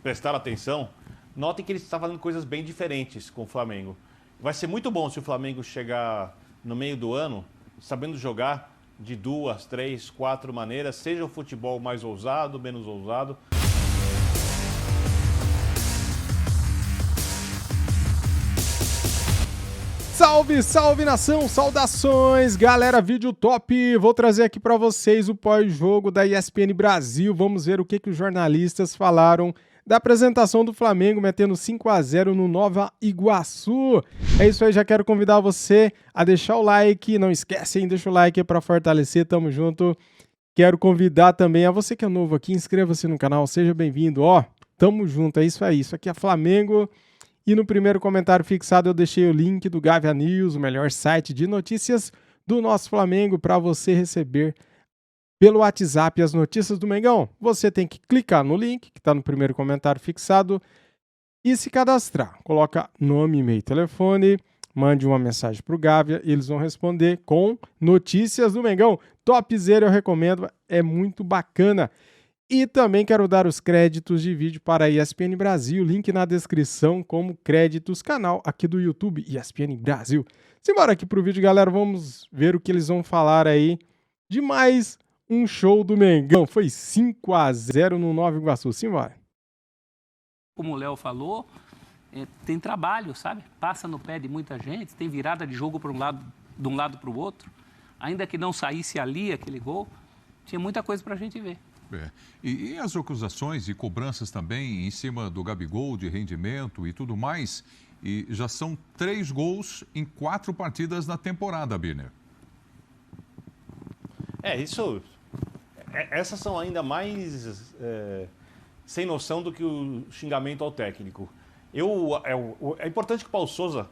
prestaram atenção, notem que ele está fazendo coisas bem diferentes com o Flamengo. Vai ser muito bom se o Flamengo chegar no meio do ano sabendo jogar de 2, 3, 4 maneiras, seja o futebol mais ousado, menos ousado. Salve, salve nação, saudações, galera, vídeo top, vou trazer aqui pra vocês o pós-jogo da ESPN Brasil, vamos ver o que os jornalistas falaram da apresentação do Flamengo, metendo 5-0 no Nova Iguaçu. É isso aí, já quero convidar você a deixar o like, não esquece, hein, deixa o like aí pra fortalecer, tamo junto. Quero convidar também a você que é novo aqui, inscreva-se no canal, seja bem-vindo, ó, tamo junto, é isso aí, isso aqui é Flamengo. E no primeiro comentário fixado eu deixei o link do Gávea News, o melhor site de notícias do nosso Flamengo, para você receber pelo WhatsApp as notícias do Mengão. Você tem que clicar no link que está no primeiro comentário fixado e se cadastrar. Coloca nome, e-mail, telefone, mande uma mensagem para o Gávea e eles vão responder com notícias do Mengão. Topzera, eu recomendo, é muito bacana. E também quero dar os créditos de vídeo para a ESPN Brasil, link na descrição como créditos, canal aqui do YouTube, ESPN Brasil. Simbora aqui pro vídeo, galera, vamos ver o que eles vão falar aí de mais um show do Mengão. Foi 5-0 no Nova Iguaçu, simbora. Como o Léo falou, tem trabalho, sabe? Passa no pé de muita gente, tem virada de jogo de um lado para o outro. Ainda que não saísse ali aquele gol, tinha muita coisa para a gente ver. E as acusações e cobranças também em cima do Gabigol, de rendimento e tudo mais, e já são 3 gols em 4 partidas na temporada, Birner. Essas são ainda mais sem noção do que o xingamento ao técnico. É importante que o Paulo Souza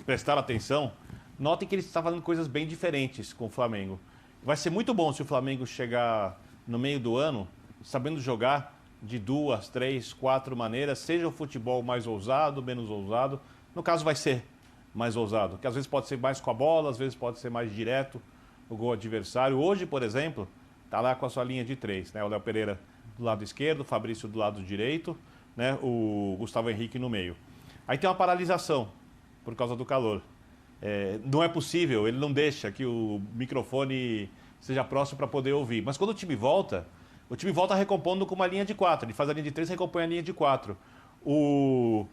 prestar atenção, notem que ele está fazendo coisas bem diferentes com o Flamengo. Vai ser muito bom se o Flamengo chegar no meio do ano, sabendo jogar de 2, 3, 4 maneiras, seja o futebol mais ousado, menos ousado. No caso vai ser mais ousado, que às vezes pode ser mais com a bola, às vezes pode ser mais direto o gol adversário. Hoje, por exemplo, tá lá com a sua linha de 3, né? O Léo Pereira do lado esquerdo, o Fabrício do lado direito, né? O Gustavo Henrique no meio. Aí tem uma paralisação por causa do calor. Não é possível, ele não deixa que o microfone seja próximo para poder ouvir. Mas quando o time volta recompondo com uma linha de 4. Ele faz a linha de 3 e recompõe a linha de 4. O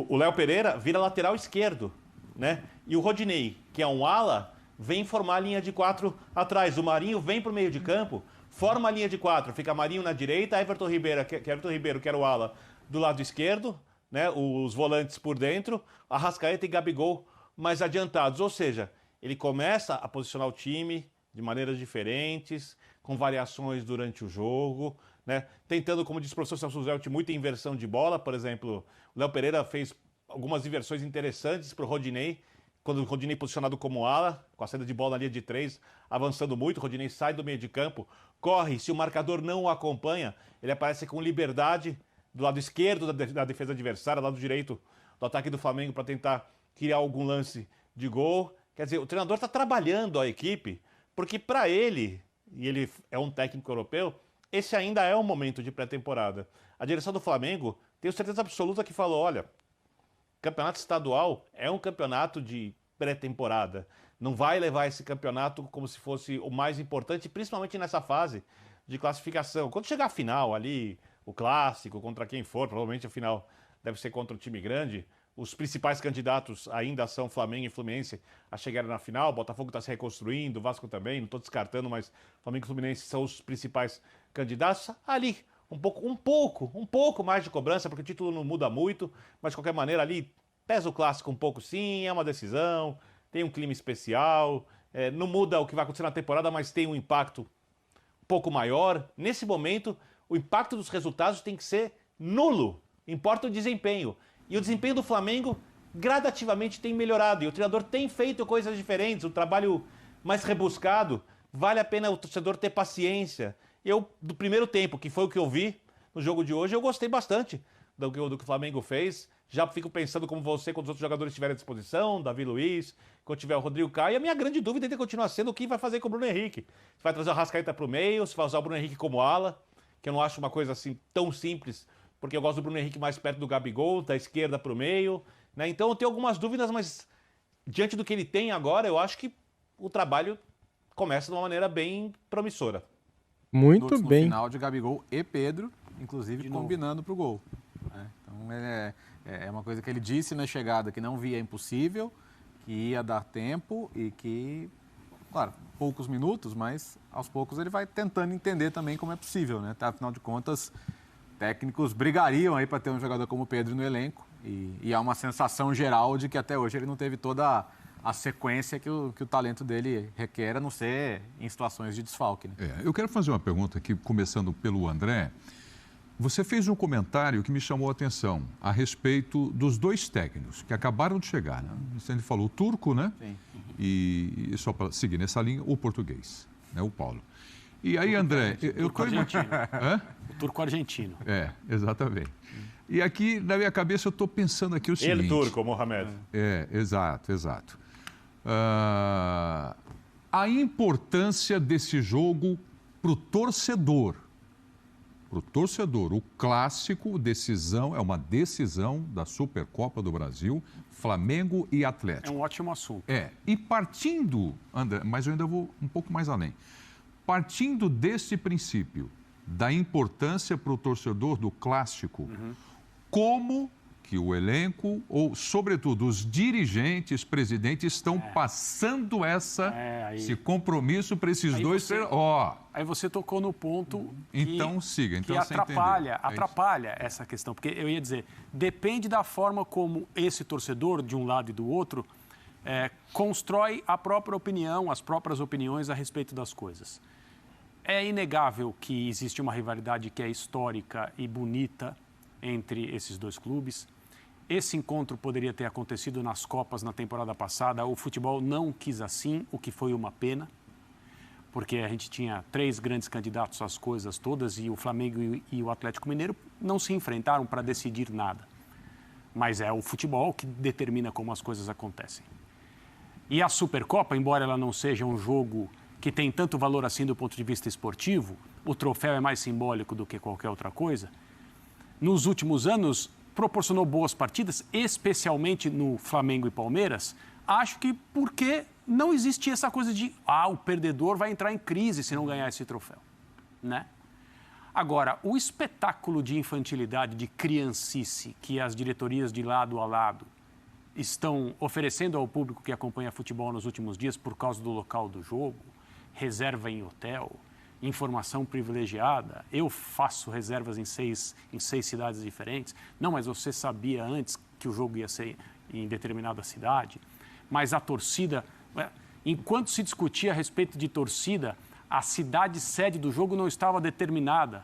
Léo Pereira vira lateral esquerdo, né? E o Rodinei, que é um ala, vem formar a linha de 4 atrás. O Marinho vem para o meio de campo, forma a linha de 4. Fica Marinho na direita, Everton Ribeiro, que era o ala, do lado esquerdo, né? Os volantes por dentro, Arrascaeta e Gabigol mais adiantados. Ou seja, ele começa a posicionar o time de maneiras diferentes, com variações durante o jogo, né? Tentando, como disse o professor Celso Zelt, muita inversão de bola. Por exemplo, o Léo Pereira fez algumas inversões interessantes para o Rodinei, quando o Rodinei posicionado como ala, com a saída de bola na linha de 3, avançando muito, o Rodinei sai do meio de campo, corre, se o marcador não o acompanha, ele aparece com liberdade do lado esquerdo da defesa adversária, do lado direito do ataque do Flamengo, para tentar criar algum lance de gol. Quer dizer, o treinador está trabalhando a equipe, porque para ele, e ele é um técnico europeu, esse ainda é um momento de pré-temporada. A direção do Flamengo, tenho certeza absoluta que falou, olha, campeonato estadual é um campeonato de pré-temporada. Não vai levar esse campeonato como se fosse o mais importante, principalmente nessa fase de classificação. Quando chegar a final ali, o clássico, contra quem for, provavelmente a final deve ser contra o time grande. Os principais candidatos ainda são Flamengo e Fluminense a chegarem na final. O Botafogo está se reconstruindo, o Vasco também, não estou descartando, mas Flamengo e Fluminense são os principais candidatos. Ali, um pouco mais de cobrança, porque o título não muda muito, mas de qualquer maneira ali pesa o clássico um pouco sim, é uma decisão, tem um clima especial, não muda o que vai acontecer na temporada, mas tem um impacto um pouco maior. Nesse momento, o impacto dos resultados tem que ser nulo, importa o desempenho. E o desempenho do Flamengo gradativamente tem melhorado. E o treinador tem feito coisas diferentes, um trabalho mais rebuscado. Vale a pena o torcedor ter paciência. Eu, do primeiro tempo, que foi o que eu vi no jogo de hoje, eu gostei bastante do que o Flamengo fez. Já fico pensando como você, quando os outros jogadores estiverem à disposição, Davi Luiz, quando tiver o Rodrigo Caio. E a minha grande dúvida ainda continua sendo o que vai fazer com o Bruno Henrique. Se vai trazer o Arrascaeta para o meio, se vai usar o Bruno Henrique como ala, que eu não acho uma coisa assim tão simples porque eu gosto do Bruno Henrique mais perto do Gabigol, da esquerda para o meio, né? Então eu tenho algumas dúvidas, mas diante do que ele tem agora, eu acho que o trabalho começa de uma maneira bem promissora. Muito No bem. final de Gabigol e Pedro, inclusive combinando para o gol. Então é uma coisa que ele disse na chegada, que não via impossível, que ia dar tempo e que, claro, poucos minutos, mas aos poucos ele vai tentando entender também como é possível, né? Afinal de contas, técnicos brigariam aí para ter um jogador como o Pedro no elenco e há uma sensação geral de que até hoje ele não teve toda a sequência que o talento dele requer, a não ser em situações de desfalque. Né? Eu quero fazer uma pergunta aqui, começando pelo André. Você fez um comentário que me chamou a atenção a respeito dos dois técnicos que acabaram de chegar. Né? Você falou o turco, né? Sim. E só para seguir nessa linha, o português, né? O Paulo. E aí, André, eu estou argentino. O turco argentino. Exatamente. E aqui, na minha cabeça, eu estou pensando aqui o seguinte... Ele turco, Mohamed. Exato. A importância desse jogo para o torcedor. O clássico, é uma decisão da Supercopa do Brasil, Flamengo e Atlético. É um ótimo assunto. E partindo, André, mas eu ainda vou um pouco mais além. Partindo desse princípio, da importância para o torcedor do clássico, como que o elenco, ou sobretudo os dirigentes, presidentes, estão passando esse compromisso para esses dois... Aí você tocou no ponto então, siga. Então, que atrapalha essa questão. Porque eu ia dizer, depende da forma como esse torcedor, de um lado e do outro, constrói a própria opinião, as próprias opiniões a respeito das coisas. É inegável que existe uma rivalidade que é histórica e bonita entre esses dois clubes. Esse encontro poderia ter acontecido nas Copas na temporada passada. O futebol não quis assim, o que foi uma pena, porque a gente tinha 3 grandes candidatos às coisas todas e o Flamengo e o Atlético Mineiro não se enfrentaram para decidir nada. Mas é o futebol que determina como as coisas acontecem. E a Supercopa, embora ela não seja um jogo que tem tanto valor assim do ponto de vista esportivo, o troféu é mais simbólico do que qualquer outra coisa, nos últimos anos proporcionou boas partidas, especialmente no Flamengo e Palmeiras. Acho que porque não existia essa coisa de o perdedor vai entrar em crise se não ganhar esse troféu, né? Agora, o espetáculo de infantilidade, de criancice que as diretorias de lado a lado estão oferecendo ao público que acompanha futebol nos últimos dias por causa do local do jogo, reserva em hotel, informação privilegiada, eu faço reservas em seis cidades diferentes. Não, mas você sabia antes que o jogo ia ser em determinada cidade. Mas a torcida, enquanto se discutia a respeito de torcida, a cidade sede do jogo não estava determinada,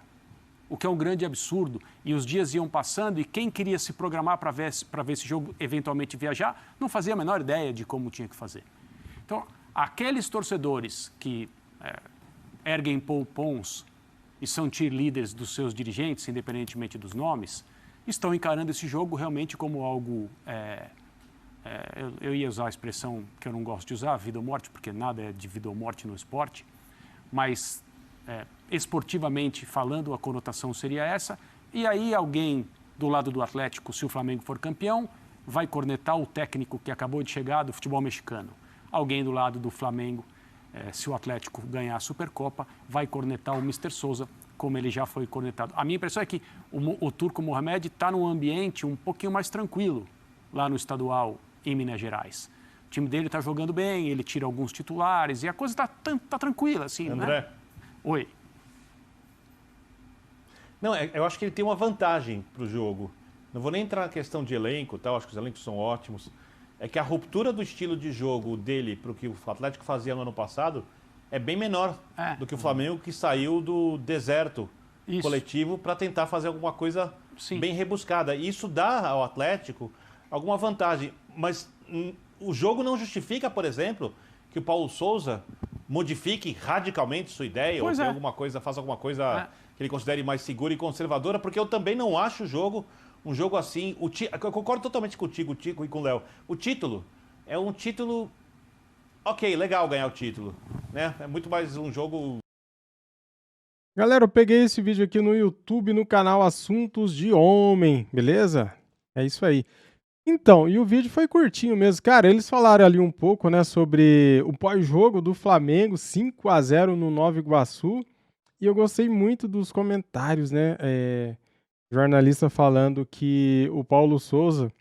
o que é um grande absurdo. E os dias iam passando e quem queria se programar para ver esse jogo, eventualmente viajar, não fazia a menor ideia de como tinha que fazer. Então, aqueles torcedores que erguem poupons e são cheerleaders dos seus dirigentes, independentemente dos nomes, estão encarando esse jogo realmente como algo... eu ia usar a expressão que eu não gosto de usar, vida ou morte, porque nada é de vida ou morte no esporte, mas esportivamente falando, a conotação seria essa. E aí alguém do lado do Atlético, se o Flamengo for campeão, vai cornetar o técnico que acabou de chegar do futebol mexicano. Alguém do lado do Flamengo, se o Atlético ganhar a Supercopa, vai cornetar o Mr. Souza, como ele já foi cornetado. A minha impressão é que o turco Mohamed está num ambiente um pouquinho mais tranquilo lá no estadual, em Minas Gerais. O time dele está jogando bem, ele tira alguns titulares e a coisa está tranquila, assim, André? Né? Oi. Não, eu acho que ele tem uma vantagem para o jogo. Não vou nem entrar na questão de elenco, tal, acho que os elencos são ótimos. É que a ruptura do estilo de jogo dele para o que o Atlético fazia no ano passado é bem menor do que o Flamengo, que saiu do deserto coletivo para tentar fazer alguma coisa bem rebuscada. E isso dá ao Atlético alguma vantagem. Mas o jogo não justifica, por exemplo, que o Paulo Souza modifique radicalmente sua ideia ou alguma coisa, faça alguma coisa que ele considere mais segura e conservadora, porque eu também não acho um jogo assim... Eu concordo totalmente contigo, Tico, e com o Léo. O título é um título... Ok, legal ganhar o título, né? É muito mais um jogo... Galera, eu peguei esse vídeo aqui no YouTube, no canal Assuntos de Homem, beleza? É isso aí. Então, e o vídeo foi curtinho mesmo. Cara, eles falaram ali um pouco, né, sobre o pós-jogo do Flamengo, 5-0 no Nova Iguaçu. E eu gostei muito dos comentários, né? Jornalista falando que o Paulo Souza,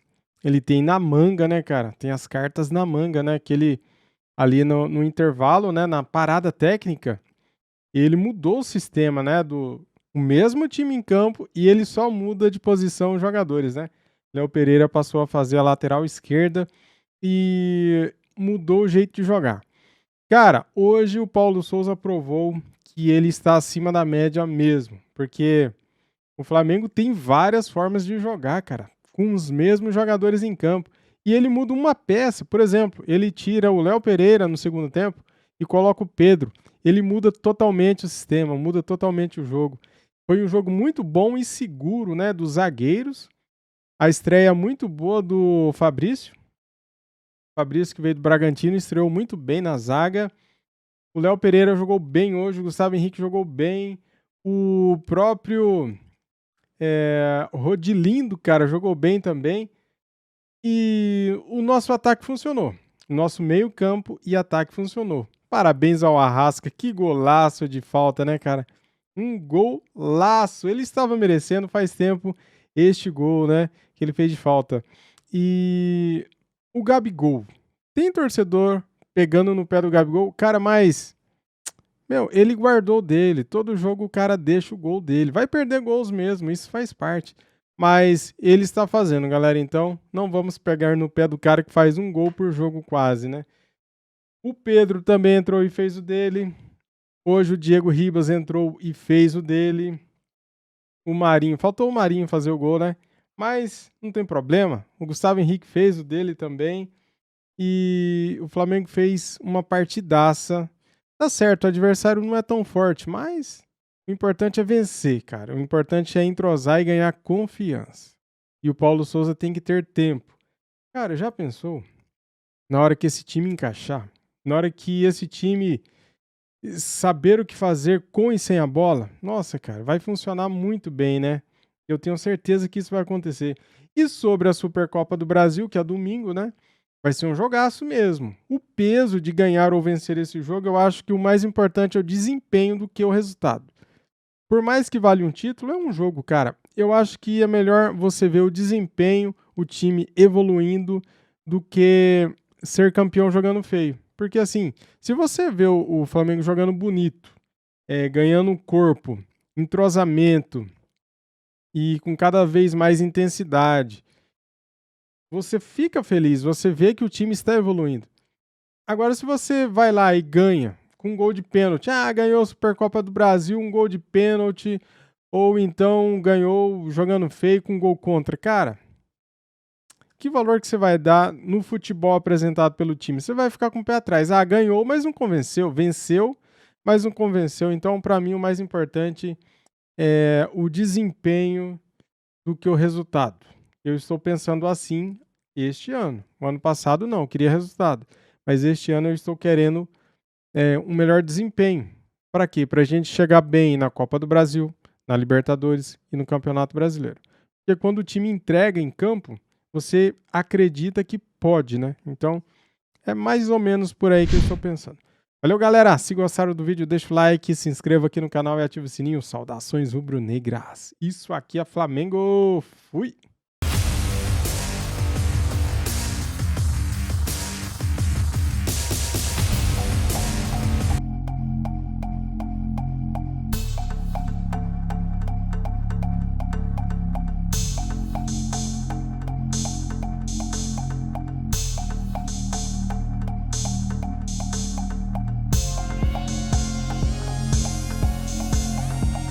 ele tem na manga, né, cara? Tem as cartas na manga, né? Que ele, ali no intervalo, né, na parada técnica, ele mudou o sistema, né? O mesmo time em campo e ele só muda de posição os jogadores, né? Léo Pereira passou a fazer a lateral esquerda e mudou o jeito de jogar. Cara, hoje o Paulo Souza provou que ele está acima da média mesmo, porque o Flamengo tem várias formas de jogar, cara, com os mesmos jogadores em campo. E ele muda uma peça, por exemplo, ele tira o Léo Pereira no segundo tempo e coloca o Pedro. Ele muda totalmente o sistema, muda totalmente o jogo. Foi um jogo muito bom e seguro, né, dos zagueiros. A estreia muito boa do Fabrício. Fabrício, que veio do Bragantino, estreou muito bem na zaga. O Léo Pereira jogou bem hoje, o Gustavo Henrique jogou bem. O próprio Rodilindo, cara, jogou bem também. E o nosso ataque funcionou. O nosso meio-campo e ataque funcionou. Parabéns ao Arrasca, que golaço de falta, né, cara? Um golaço. Ele estava merecendo faz tempo este gol, né, que ele fez de falta. E o Gabigol. Tem torcedor pegando no pé do Gabigol, cara, mas ele guardou dele. Todo jogo o cara deixa o gol dele. Vai perder gols mesmo, isso faz parte. Mas ele está fazendo, galera. Então, não vamos pegar no pé do cara que faz um gol por jogo quase, né? O Pedro também entrou e fez o dele. Hoje o Diego Ribas entrou e fez o dele. O Marinho, faltou o Marinho fazer o gol, né? Mas não tem problema. O Gustavo Henrique fez o dele também. E o Flamengo fez uma partidaça. Tá certo, o adversário não é tão forte, mas o importante é vencer, cara. O importante é entrosar e ganhar confiança. E o Paulo Souza tem que ter tempo. Cara, já pensou? Na hora que esse time encaixar, na hora que esse time saber o que fazer com e sem a bola, nossa, cara, vai funcionar muito bem, né? Eu tenho certeza que isso vai acontecer. E sobre a Supercopa do Brasil, que é domingo, né? Vai ser um jogaço mesmo. O peso de ganhar ou vencer esse jogo, eu acho que o mais importante é o desempenho do que o resultado. Por mais que vale um título, é um jogo, cara. Eu acho que é melhor você ver o desempenho, o time evoluindo, do que ser campeão jogando feio. Porque assim, se você vê o Flamengo jogando bonito, ganhando corpo, entrosamento e com cada vez mais intensidade, você fica feliz, você vê que o time está evoluindo. Agora, se você vai lá e ganha com um gol de pênalti, ganhou a Supercopa do Brasil, um gol de pênalti, ou então ganhou jogando feio com um gol contra, cara, que valor que você vai dar no futebol apresentado pelo time? Você vai ficar com o pé atrás. Ganhou, mas não convenceu. Venceu, mas não convenceu. Então, para mim, o mais importante é o desempenho do que o resultado. Eu estou pensando assim este ano. O ano passado, não. Eu queria resultado. Mas este ano eu estou querendo um melhor desempenho. Para quê? Para a gente chegar bem na Copa do Brasil, na Libertadores e no Campeonato Brasileiro. Porque quando o time entrega em campo, você acredita que pode, né? Então, é mais ou menos por aí que eu estou pensando. Valeu, galera! Se gostaram do vídeo, deixa o like, se inscreva aqui no canal e ative o sininho. Saudações rubro-negras! Isso aqui é Flamengo! Fui!